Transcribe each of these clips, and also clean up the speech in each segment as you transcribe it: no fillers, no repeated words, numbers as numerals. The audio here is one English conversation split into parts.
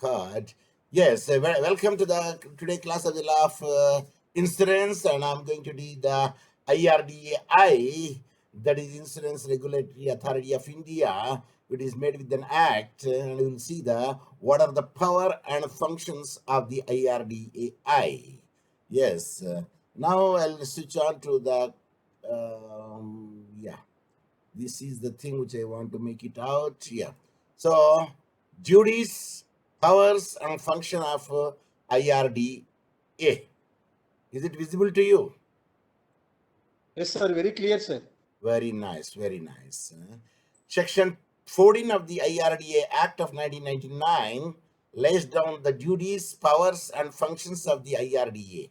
God. Yes, welcome to the today class of the law of insurance, and I'm going to read the IRDAI, that is Insurance Regulatory Authority of India. It is made with an act, and we will see what are the power and functions of the IRDAI. Yes, now I'll switch on to the this is the thing which I want to make it out. So duties, powers, and function of IRDA. Is it visible to you? Yes, sir. Very clear, sir. Very nice, very nice. Section 14 of the IRDA Act of 1999 lays down the duties, powers, and functions of the IRDA.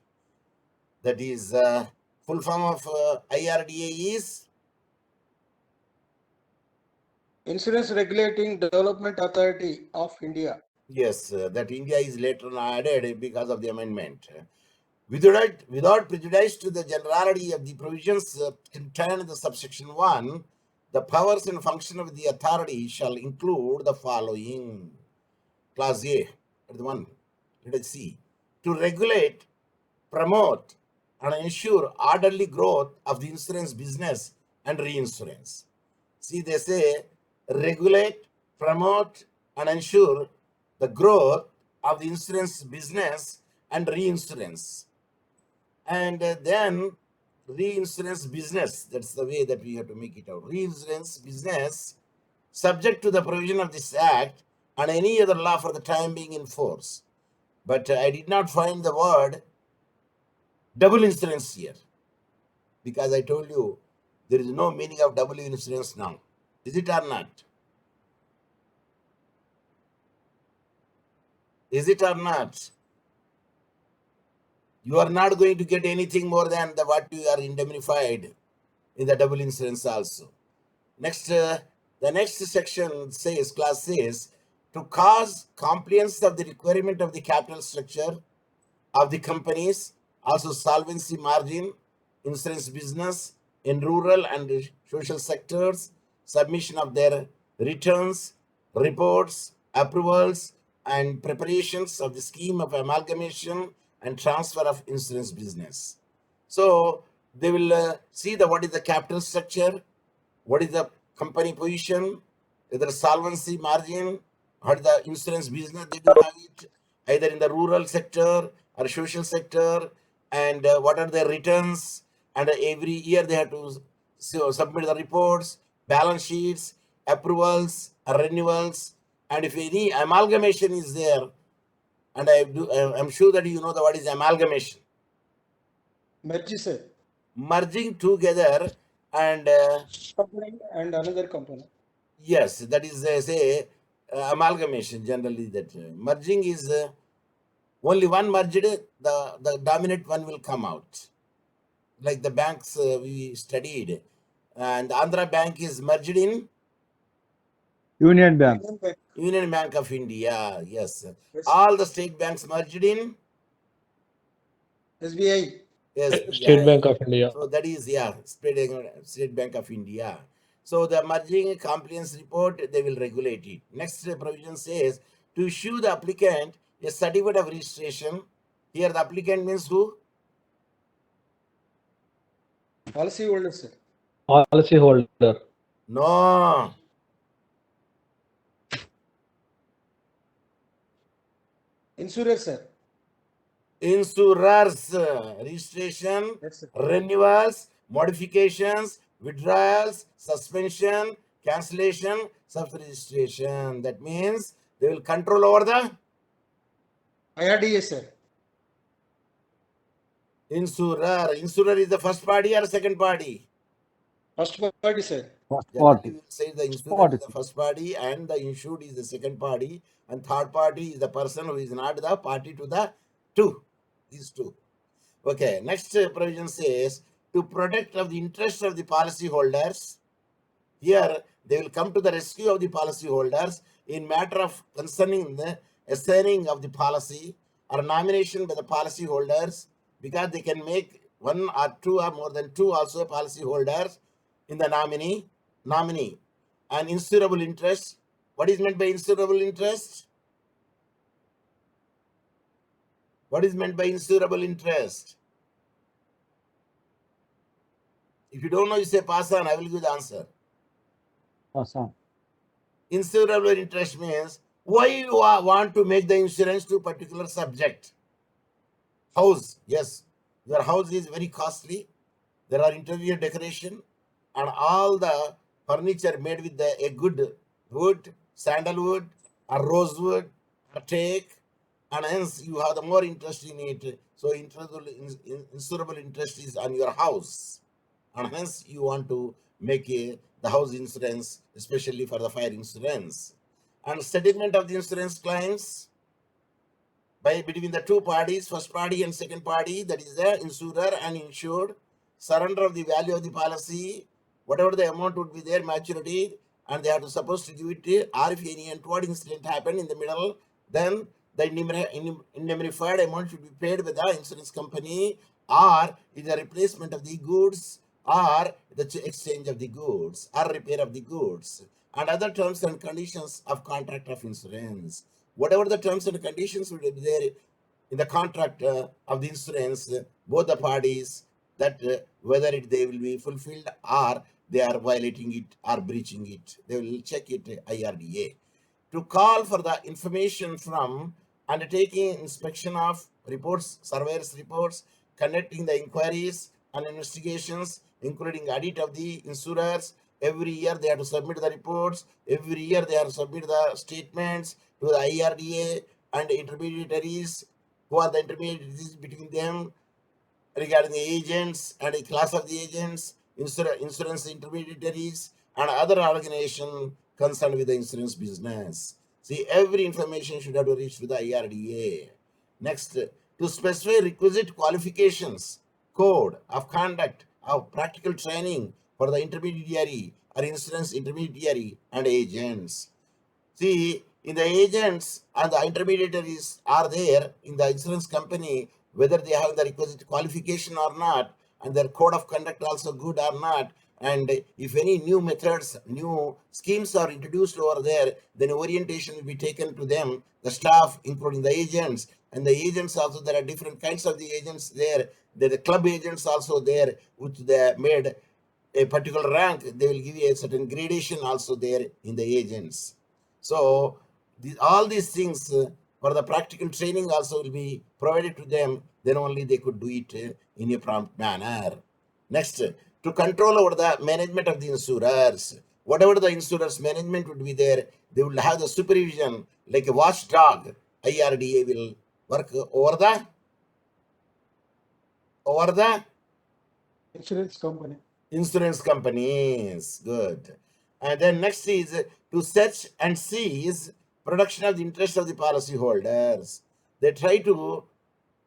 That is, full form of IRDA is Insurance Regulating Development Authority of India. Yes, that India is later on added because of the amendment. Without prejudice to the generality of the provisions contained in the subsection 1, the powers and function of the authority shall include the following. Class A, the one. Let us see. To regulate, promote, and ensure orderly growth of the insurance business and reinsurance. See, they say regulate, promote, and ensure the growth of the insurance business and reinsurance. And then reinsurance business, that's the way that we have to make it out. Reinsurance business, subject to the provision of this act and any other law for the time being in force. But I did not find the word double insurance here, because I told you there is no meaning of double insurance now. Is it or not? Is it or not? You are not going to get anything more than what you are indemnified in the double insurance also. Next, the next section says, class says, to cause compliance of the requirement of the capital structure of the companies, also solvency margin, insurance business in rural and social sectors, submission of their returns, reports, approvals, and preparations of the scheme of amalgamation and transfer of insurance business. So they will see what is the capital structure, what is the company position, whether solvency margin, or the insurance business they do have it, either in the rural sector or social sector, and what are their returns, and every year they have to submit the reports, balance sheets, approvals, renewals, and if any amalgamation is there, and I'm sure that you know what is amalgamation. Merge, sir. Merging together and Component and another component. yes, that is say amalgamation. Generally, that merging is only one merged, the dominant one will come out. Like the banks we studied, and the Andhra Bank is merged in Union Bank. Union Bank of India. Yes, Yes. all the state banks merged in SBI. yes, State Bank of India. So that is State Bank of India. So the merging compliance report, they will regulate it. Next provision says to issue the applicant a certificate of registration. Here the applicant means who? Policy holder, sir. Policy holder. No. Insurer, sir. Insurers, registration, Yes, sir. renewals, modifications, withdrawals, suspension, cancellation, self-registration. That means they will control over the IRDA, sir. insurer. Insurer is the first party or second party? First party, sir. First Generally, party. we will say the insurer Party. is the first party and the insured is the second party, and third party is the person who is not the party to the two. These two. Okay, next provision says to protect of the interest of the policy holders. Here they will come to the rescue of the policy holders in matter of concerning the assigning of the policy or nomination by the policy holders, because they can make one or two or more than two also policy holders in the nominee, and insurable interest. What is meant by insurable interest? What is meant by insurable interest? If you don't know, you say pass on. I will give the answer. Awesome. Insurable interest means why you want to make the insurance to a particular subject. House, yes, your house is very costly. There are interior decoration and all the furniture made with a good wood, sandalwood, or rosewood, or teak, and hence you have the more interest in it. So insurable interest is on your house, and hence you want to make the house insurance, especially for the fire insurance. And settlement of the insurance claims by between the two parties, first party and second party, that is the insurer and insured, surrender of the value of the policy, whatever the amount would be there, maturity, and they are supposed to give it, or if any untoward incident happened in the middle, then the indemnified amount should be paid by the insurance company, or is a replacement of the goods, or the exchange of the goods, or repair of the goods, and other terms and conditions of contract of insurance. Whatever the terms and conditions will be there in the contract of the insurance, both the parties, that whether they will be fulfilled or they are violating it or breaching it, they will check it IRDA. To call for the information from undertaking inspection of reports, surveyors reports, conducting the inquiries and investigations, including audit of the insurers. Every year they have to submit the reports. Every year they have to submit the statements to the IRDA and intermediaries. Who are the intermediaries between them regarding the agents and the class of the agents, insurance intermediaries, and other organization concerned with the insurance business. See, every information should have to reach to the IRDA. Next, to specify requisite qualifications, code of conduct, of practical training for the intermediary or insurance intermediary and agents. See, in the agents and the intermediaries are there in the insurance company, whether they have the requisite qualification or not, and their code of conduct also good or not. And if any new methods, new schemes are introduced over there, then orientation will be taken to them, the staff, including the agents. And the agents also, there are different kinds of the agents there. There are the club agents also there, which they made a particular rank. They will give you a certain gradation also there in the agents. So all these things for the practical training also will be provided to them. Then only they could do it in a prompt manner. Next, to control over the management of the insurers. Whatever the insurers management would be there, they will have the supervision like a watchdog. IRDA will work over the Insurance company. insurance companies. Good. And then next is to search and seize production of the interest of the policyholders. They try to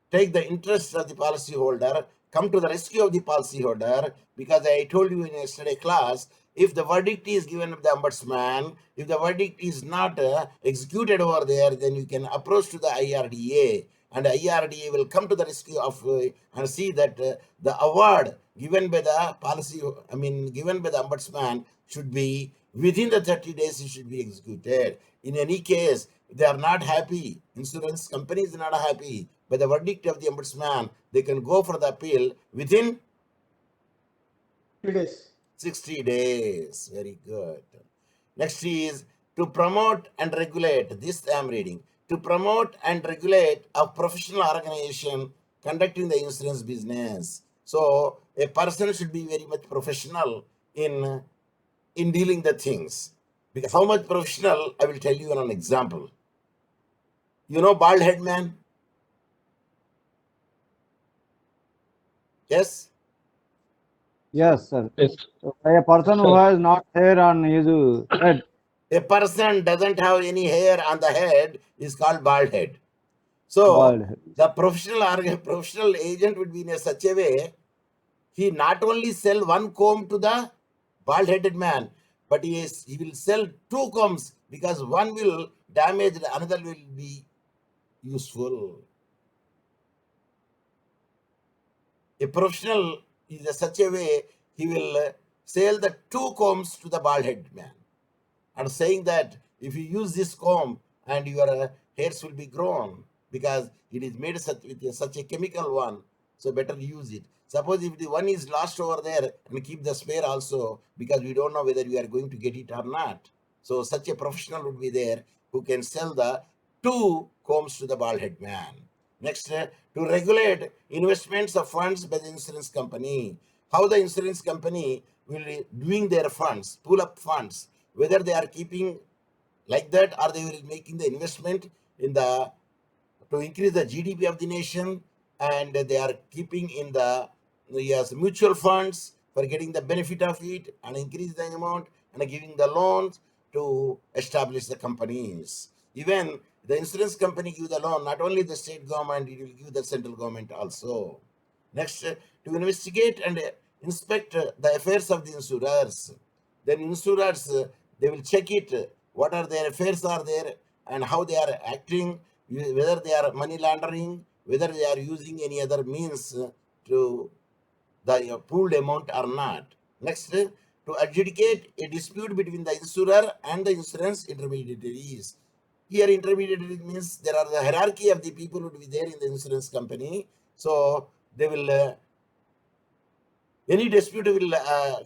take the interest of the policyholder, come to the rescue of the policyholder, because I told you in yesterday class, if the verdict is given by the ombudsman, if the verdict is not executed over there, then you can approach to the IRDA, and IRDA will come to the rescue of and see that the award given by the given by the ombudsman should be within the 30 days. It should be executed. In any case, if they are not happy, insurance companies are not happy by the verdict of the ombudsman, they can go for the appeal within 3 days. 60 days. Very good. Next is to promote and regulate. This I am reading. To promote and regulate a professional organization conducting the insurance business. So a person should be very much professional in dealing the things. Because how much professional, I will tell you an example. You know bald head man? Yes? Yes, sir. Yes. So, a person who has not hair on his head. A person doesn't have any hair on the head is called bald head. So Bald head. the professional agent would be in such a way, he not only sell one comb to the bald-headed man, but he will sell two combs, because one will damage, another will be useful. A professional is such a way, he will sell the two combs to the bald-headed man, and saying that if you use this comb and your hairs will be grown, because it is made with such a chemical one, so better use it. Suppose if the one is lost over there, and keep the spare also, because we don't know whether we are going to get it or not. So such a professional would be there who can sell the 2 combs to the bald head man. Next, to regulate investments of funds by the insurance company. How the insurance company will be doing their funds, pull up funds, whether they are keeping like that or they will making the investment in the to increase the GDP of the nation, and they are keeping in the mutual funds for getting the benefit of it and increase the amount and giving the loans to establish the companies. Even the insurance company give the loan, not only the state government, it will give the central government also. Next, to investigate and inspect the affairs of the insurers. Then insurers, they will check it, what are their affairs are there and how they are acting, whether they are money laundering, whether they are using any other means to the pooled amount or not. Next, to adjudicate a dispute between the insurer and the insurance intermediaries. Here, intermediary means there are the hierarchy of the people who will be there in the insurance company. So they will any dispute will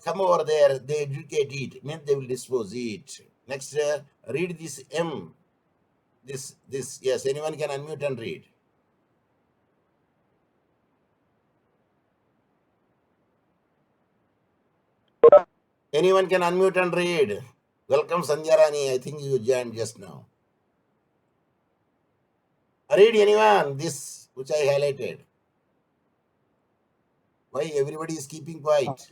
come over there. They adjudicate it, means they will dispose it. Next, read this M. This yes. Anyone can unmute and read. Anyone can unmute and read. Welcome, Sanjay. I think you joined just now. Read anyone this which I highlighted. Why everybody is keeping quiet?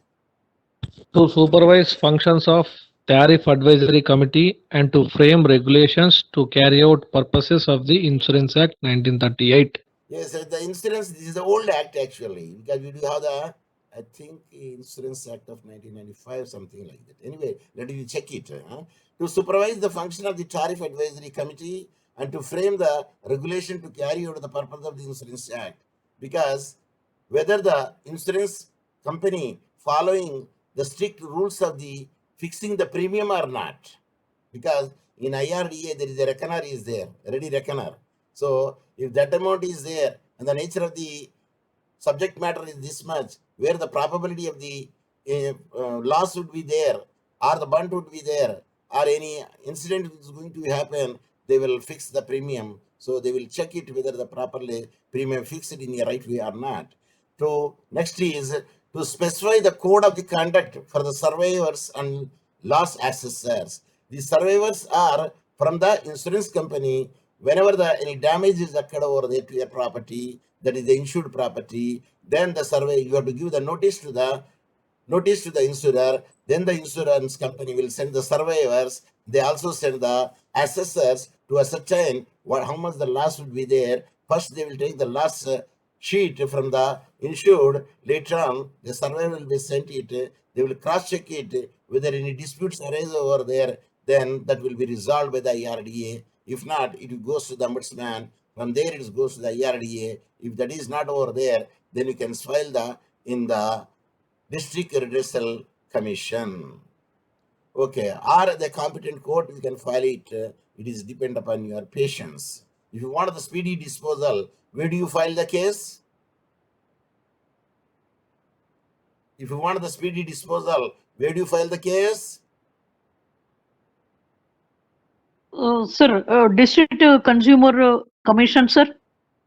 To supervise functions of Tariff Advisory Committee and to frame regulations to carry out purposes of the Insurance Act 1938. Yes, the insurance. This is the old act actually, because we do have the, I think, Insurance Act of 1995, something like that. Anyway, let me check it. To supervise the function of the Tariff Advisory Committee and to frame the regulation to carry out the purpose of the Insurance Act, because whether the insurance company following the strict rules of the fixing the premium or not, because in IRDA there is a reckoner is there, ready reckoner. So if that amount is there and the nature of the subject matter is this much, where the probability of the loss would be there, or the burnt would be there, or any incident is going to happen, they will fix the premium. So they will check it whether the properly premium fixed in the right way or not. To next is to specify the code of the conduct for the survivors and loss assessors. The survivors are from the insurance company. Whenever any damage is occurred over there to a property, that is the insured property, then the survey, you have to give the notice to the insurer. Then the insurance company will send the survivors. They also send the assessors to ascertain how much the loss would be there. First, they will take the loss sheet from the insured. Later on, the surveyor will be sent it. They will cross-check it. Whether any disputes arise over there, then that will be resolved by the IRDA. If not, it goes to the ombudsman. From there, it goes to the IRDA. If that is not over there, then you can file in the District Redressal Commission. Okay, or the competent court, you can file it. It is depend upon your patience. If you want the speedy disposal, where do you file the case? If you want the speedy disposal, where do you file the case? Sir, District Consumer Commission, sir.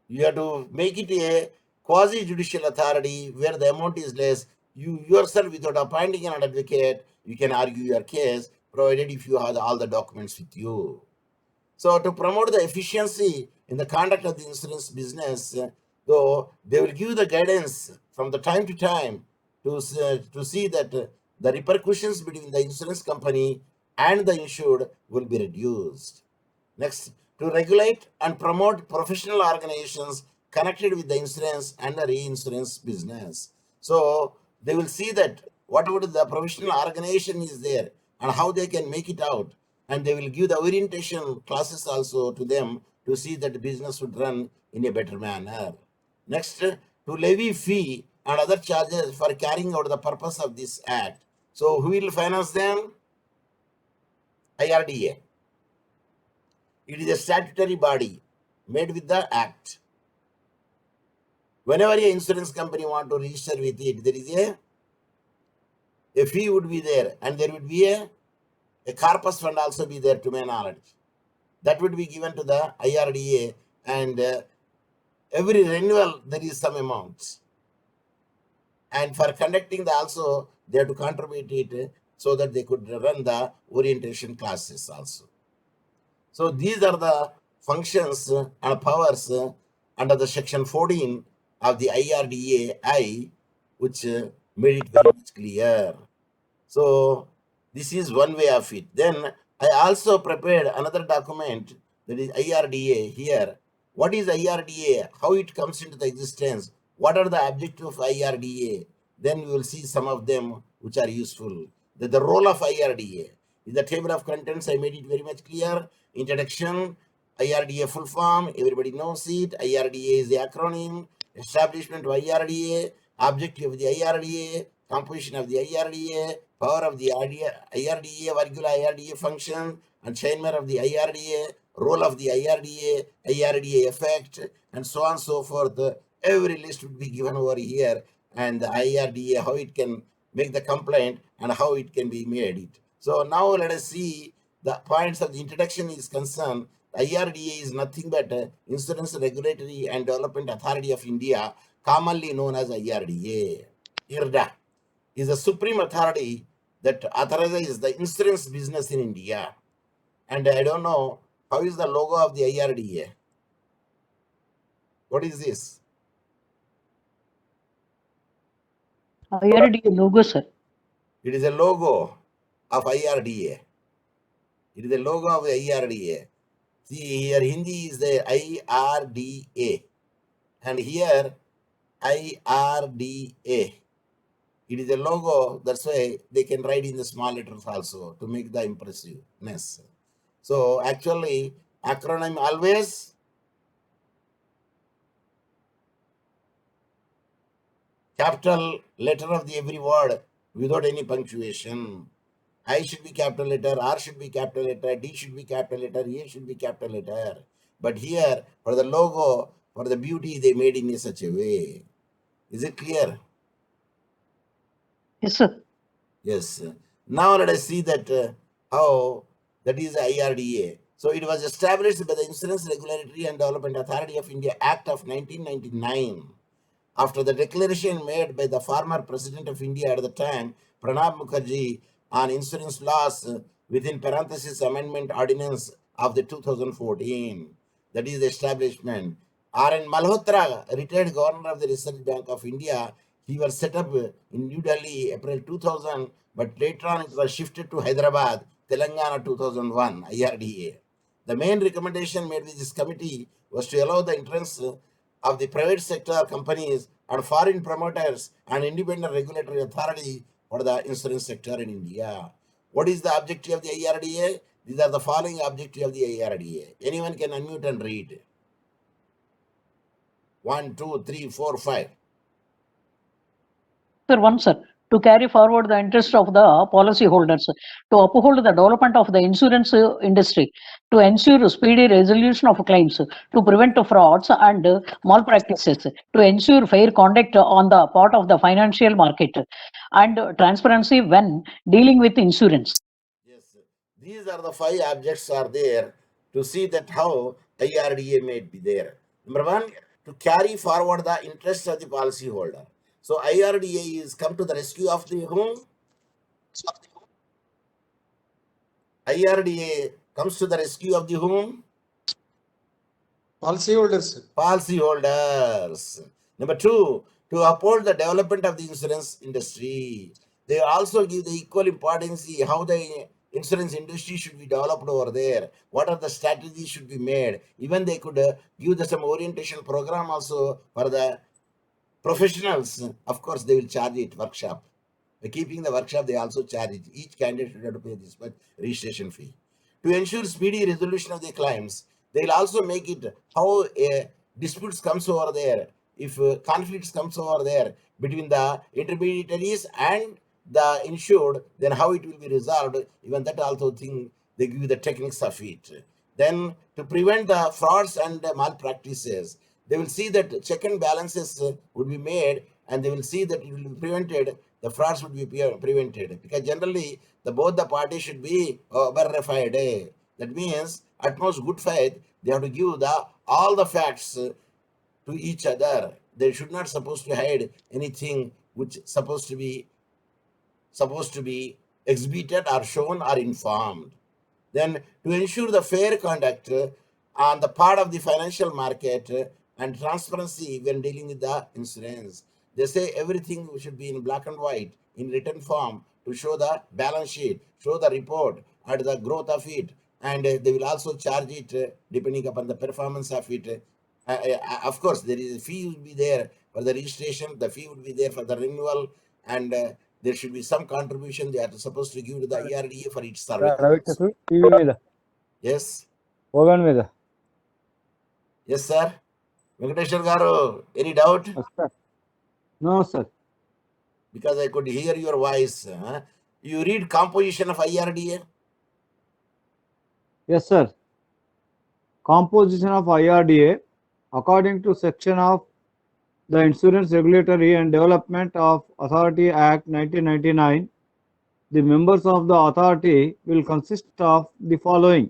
You have to make it a quasi-judicial authority where the amount is less. You yourself, without appointing an advocate, you can argue your case, provided if you have all the documents with you. So to promote the efficiency in the conduct of the insurance business, though they will give the guidance from the time to time to see that the repercussions between the insurance company and the insured will be reduced. Next, to regulate and promote professional organizations connected with the insurance and the reinsurance business. So they will see that whatever the professional organization is there and how they can make it out, and they will give the orientation classes also to them to see that the business would run in a better manner. Next, to levy fee and other charges for carrying out the purpose of this act. So who will finance them? IRDA. It is a statutory body, made with the act. Whenever a insurance company want to register with it, there is a fee would be there, and there would be a corpus fund also be there, to my knowledge. That would be given to the IRDA, and every renewal there is some amount. And for conducting the also, they have to contribute it so that they could run the orientation classes also. So these are the functions and powers under the section 14 of the IRDAI, which made it very much clear. So this is one way of it. Then I also prepared another document, that is IRDA here. What is IRDA? How it comes into the existence? What are the objectives of IRDA? Then we will see some of them which are useful. The role of IRDA. In the table of contents, I made it very much clear. Introduction, IRDA full form, everybody knows it. IRDA is the acronym. Establishment of IRDA, objective of the IRDA, composition of the IRDA, power of the IRDA, IRDA function, achievement of the IRDA, role of the IRDA, IRDA effect, and so on and so forth. Every list would be given over here, and the IRDA, how it can make the complaint and how it can be made it. So now let us see the points of the introduction is concerned. The IRDA is nothing but Insurance Regulatory and Development Authority of India, commonly known as IRDA. Irda is a supreme authority that authorizes the insurance business in India. And I don't know, how is the logo of the IRDA? What is this? IRDA logo, sir. It is a logo of IRDA. It is a logo of the IRDA. See, here Hindi is the IRDA, and here IRDA. It is a logo, that's why they can write in the small letters also to make the impressiveness. So actually, acronym always capital letter of the every word without any punctuation. I should be capital letter, R should be capital letter, D should be capital letter, A should be capital letter. But here, for the logo, for the beauty, they made in such a way. Is it clear? Yes, sir. Yes. Now let us see that how that is IRDA. So it was established by the Insurance Regulatory and Development Authority of India Act of 1999. After the declaration made by the former President of India at the time, Pranab Mukherjee, on insurance laws within parenthesis amendment ordinance of the 2014. That is the establishment. R.N. Malhotra, retired governor of the Reserve Bank of India, he was set up in New Delhi April 2000, but later on it was shifted to Hyderabad, Telangana 2001, IRDA. The main recommendation made with this committee was to allow the entrance of the private sector companies and foreign promoters and independent regulatory authority for the insurance sector in India. What is the objective of the IRDA? These are the following objectives of the IRDA. Anyone can unmute and read. 1, 2, 3, 4, 5. Sir, one, sir. To carry forward the interest of the policyholders, to uphold the development of the insurance industry, to ensure speedy resolution of claims, to prevent frauds and malpractices, to ensure fair conduct on the part of the financial market, and transparency when dealing with insurance. Yes, these are the 5 objects are there to see that how IRDA may be there. Number 1, to carry forward the interest of the policyholder. So IRDA is come to the rescue of the whom? IRDA comes to the rescue of the whom? Policyholders. Policyholders. Number 2, to uphold the development of the insurance industry. They also give the equal importance how the insurance industry should be developed over there. What are the strategies should be made? Even they could give some orientation program also for the professionals. Of course, they will charge it workshop. By keeping the workshop, they also charge it. Each candidate should have to pay this much registration fee. To ensure speedy resolution of the claims, they will also make it how disputes comes over there. If conflicts comes over there between the intermediaries and the insured, then how it will be resolved. Even that also thing, they give you the techniques of it. Then to prevent the frauds and malpractices, they will see that check and balances would be made, and they will see that it will be prevented. The frauds would be prevented, because generally both the parties should be verified. That means utmost good faith. They have to give all the facts to each other. They should not supposed to hide anything which supposed to be exhibited or shown or informed. Then to ensure the fair conduct on the part of the financial market and transparency when dealing with the insurance. They say everything should be in black and white in written form to show the balance sheet, show the report and the growth of it, and they will also charge it depending upon the performance of it. Of course, there is a fee will be there for the registration, the fee would be there for the renewal, and there should be some contribution they are supposed to give to the IRDA for each service. TV మీద Yes, oven మీద yes, sir. Venkateshwar garu, any doubt? No sir Because I could hear your voice. You read composition of IRDA? Yes, sir. Composition of IRDA, according to section of the Insurance Regulatory and Development of Authority Act 1999, the members of the authority will consist of the following: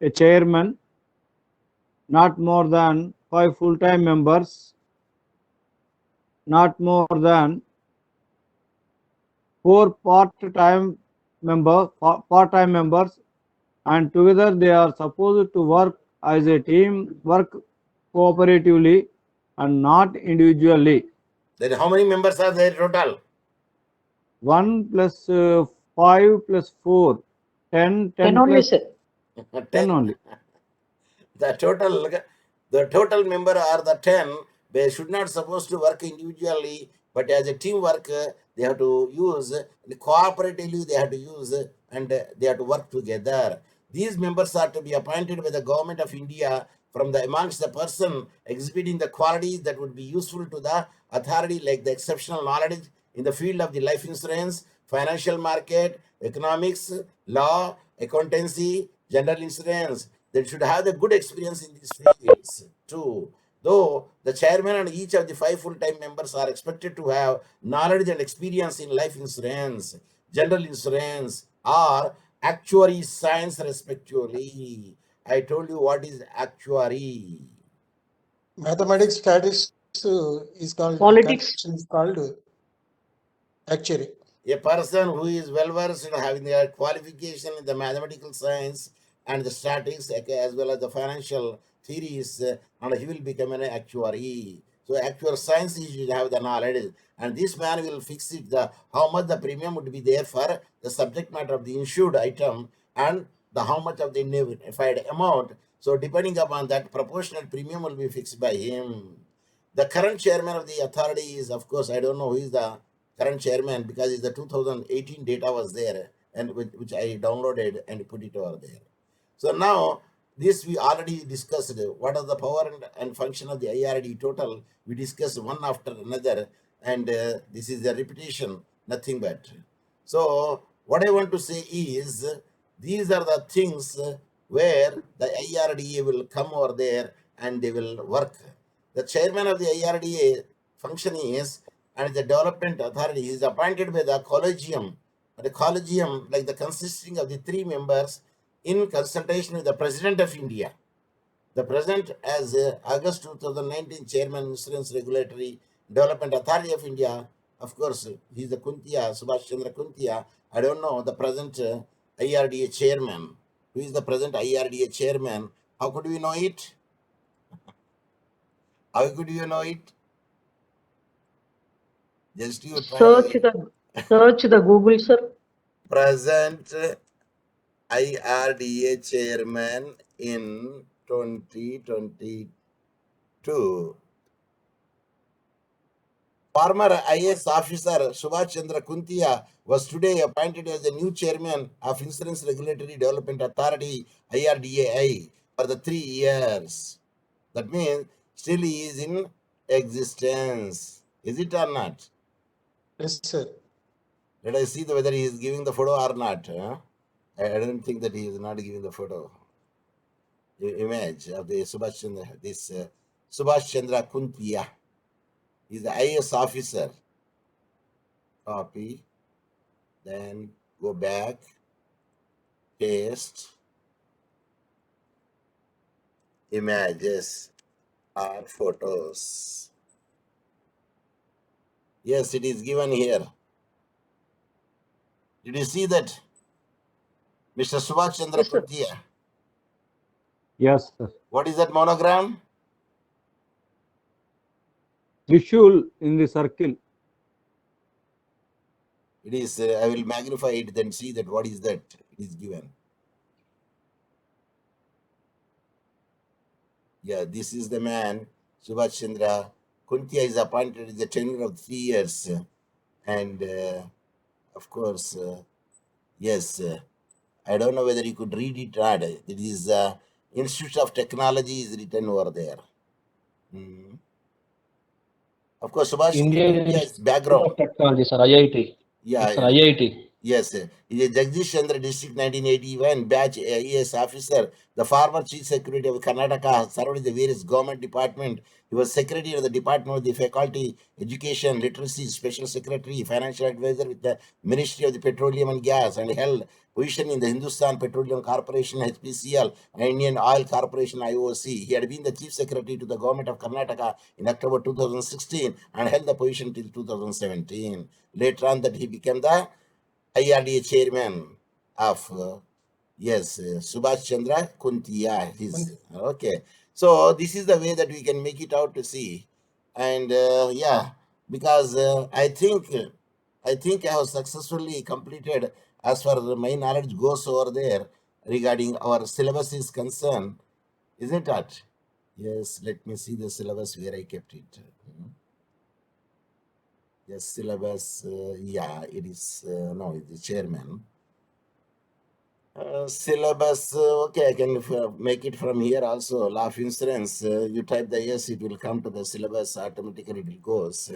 a chairman, not more than 5 full-time members, not more than 4 part-time members, and together they are supposed to work as a team, work cooperatively and not individually. Then how many members are there total? 1 plus 5 plus 4, 10, 10 only, plus sir. 10 only. The total member are the 10. They should not supposed to work individually, but as a teamwork, they have to use cooperatively. They have to use and they have to work together. These members are to be appointed by the government of India from amongst the person exhibiting the qualities that would be useful to the authority, like the exceptional knowledge in the field of the life insurance, financial market, economics, law, accountancy, general insurance. They should have the good experience in these fields too. Though the chairman and each of the 5 full-time members are expected to have knowledge and experience in life insurance, general insurance, or actuary science respectively. I told you what is actuary. Mathematics, statistics is called Politics. calculation is called actuary. A person who is well versed in having their qualification in the mathematical science and the statistics as well as the financial theories, and he will become an actuary. So actual science he should have the knowledge, and this man will fix it how much the premium would be there for the subject matter of the insured item and the how much of the indemnified amount. So depending upon that, proportional premium will be fixed by him. The current chairman of the authority is, of course, I don't know who is the current chairman, because the 2018 data was there, and which I downloaded and put it over there. So now this we already discussed. What are the power and function of the IRD total? We discussed one after another, and this is a repetition, nothing but. So what I want to say is, these are the things where the IRDA will come over there and they will work. The chairman of the IRDA function is, and the development authority is appointed by the collegium. The collegium, like the consisting of the 3 members in consultation with the President of India. The President, as August 2019 Chairman, Insurance Regulatory Development Authority of India, of course, he is the Kuntia, Subhash Chandra Kuntia. I don't know the present IRDA Chairman. Who is the present IRDA Chairman? How could we know it? How could you know it? Just you try. Search the Google, sir. Present IRDA Chairman in 2022. Former IS officer Subhash Chandra Kuntia was today appointed as the new chairman of Insurance Regulatory Development Authority, IRDAI, for the 3 years. That means still he is in existence. Is it or not? Yes, sir. Let us see whether he is giving the photo or not. I don't think that he is not giving the photo. image of the Subhash Chandra, this Subhash Chandra Kuntia is the IAS officer. Copy, then go back, paste, images or photos. Yes, it is given here. Did you see that? Mr. Subhash Chandra Yes, sir. Kuntia. Yes, sir. What is that monogram? Trishul in the circle. It is, I will magnify it, then see that what is that it is given. Yeah, this is the man, Subhash Chandra Kuntia is appointed with a tenure of 3 years. And of course, yes, I don't know whether you could read it or not. It is Institute of Technology is written over there. Of course, Subhash Indian Chandra Kuntia's Institute background. of Technology, sir, IIT. Yeah, It's an IIT. yes, he is Jagdish Chandra District 1981 batch IAS officer, the former chief secretary of Karnataka, served with the various government department. He was secretary of the Department of the Faculty, Education, Literacy, Special Secretary, Financial Advisor with the Ministry of the Petroleum and Gas, and held position in the Hindustan Petroleum Corporation, HPCL, and Indian Oil Corporation, IOC. He had been the chief secretary to the government of Karnataka in October 2016 and held the position till 2017. Later on that he became the IRDA chairman of, yes, Subhash Chandra Kuntia. Okay. So this is the way that we can make it out to see. And yeah, because I think I have successfully completed, as far as my knowledge goes over there, regarding our syllabus is concerned, isn't it? Yes, let me see the syllabus where I kept it. Yes, syllabus, yeah, it is, no, it's the chairman. Syllabus, okay, I can make it from here also. Law of insurance, you type the yes, it will come to the syllabus, automatically it goes.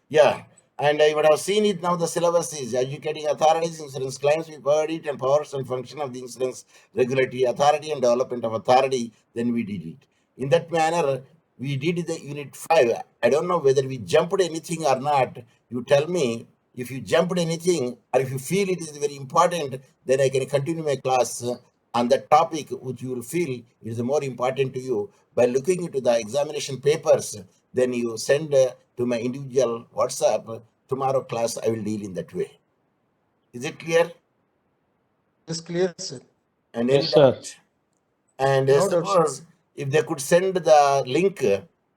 Yeah, and I would have seen it now. The syllabus is educating authorities, insurance claims, we covered it, and powers and function of the insurance regulatory authority and development of authority. Then we did it. In that manner, we did the unit 5. I don't know whether we jumped anything or not. You tell me. If you jumped anything, or if you feel it is very important, then I can continue my class on that topic which you will feel is more important to you. By looking into the examination papers, then you send to my individual WhatsApp. Tomorrow class I will deal in that way. Is it clear? It's clear, sir. And Yes, any sir. doubt? And No doubt, sir. suppose if they could send the link,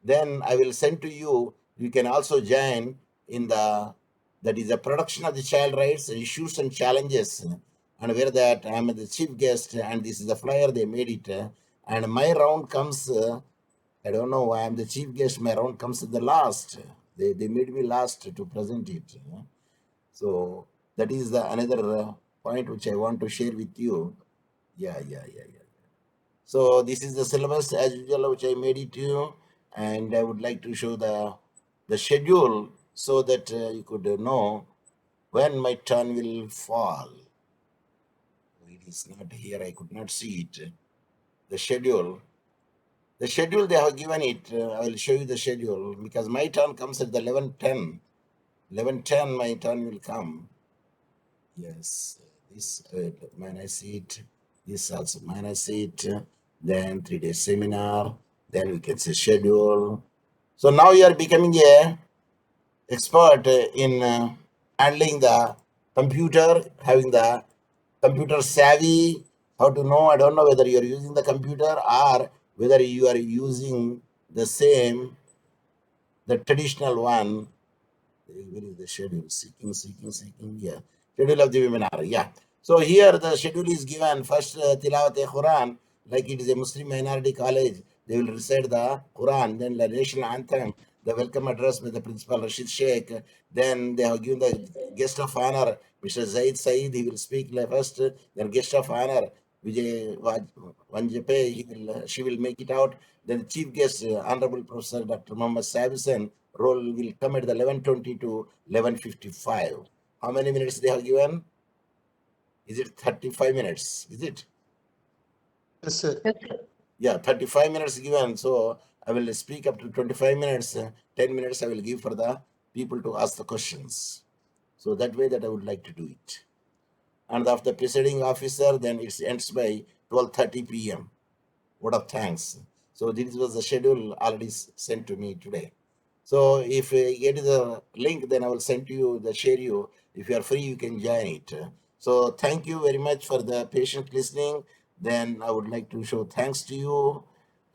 then I will send to you. You can also join in the, that is the production of the child rights, issues and challenges, and where that I am the chief guest, and this is the flyer they made it, and my round comes. I don't know why I'm the chief guest. My round comes at the last. They made me last to present it. So that is the another point which I want to share with you. Yeah. So this is the syllabus as usual which I made it to you, and I would like to show the schedule so that you could know when my turn will fall. It is not here, I could not see it. The schedule they have given it. I will show you the schedule because my turn comes at the 11:10. 11:10 my turn will come. Yes, this when I see it, this also when I see it, then 3-day seminar, then we can say schedule. So now you are becoming a expert in handling the computer, having the computer savvy, how to know. I don't know whether you are using the computer or whether you are using the same, the traditional one. Where is the schedule? Seeking. Yeah. Schedule of the webinar. Yeah. So here the schedule is given. First, Tilawat-e-Quran, like it is a Muslim minority college. They will recite the Quran, then the national anthem, the welcome address by the principal Rashid Sheikh. Then they have given the guest of honor, Mr. Zaid Saeed. He will speak first. Then guest of honor, Vijay Vanjape, she will make it out. Then the chief guest, Honorable Professor Dr. Mohammed Saheb Hussain, roll will come at the 11:20 to 11:55. How many minutes they have given? Is it 35 minutes? Is it? Yes, sir. Yes, sir. Yeah, 35 minutes given. So I will speak up to 25 minutes. 10 minutes I will give for the people to ask the questions. So that way that I would like to do it. And of the presiding officer, then it ends by 12:30 p.m. Word of thanks. So this was the schedule already sent to me today. So if I get the link, then I will send to you, share you. If you are free, you can join it. So thank you very much for the patient listening. Then I would like to show thanks to you,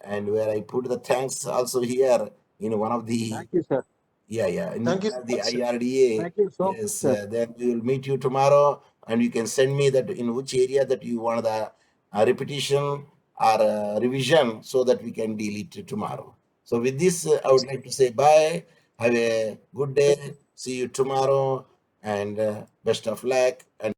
and where I put the thanks also here in one of the Thank you, sir. in Thank you one so of the much, sir. IRDA. Thank you so much, Yes, sir. then we will meet you tomorrow, and you can send me that in which area that you want the repetition or revision, so that we can deal it tomorrow. So with this, I would like to say bye. Have a good day. See you tomorrow, and best of luck. And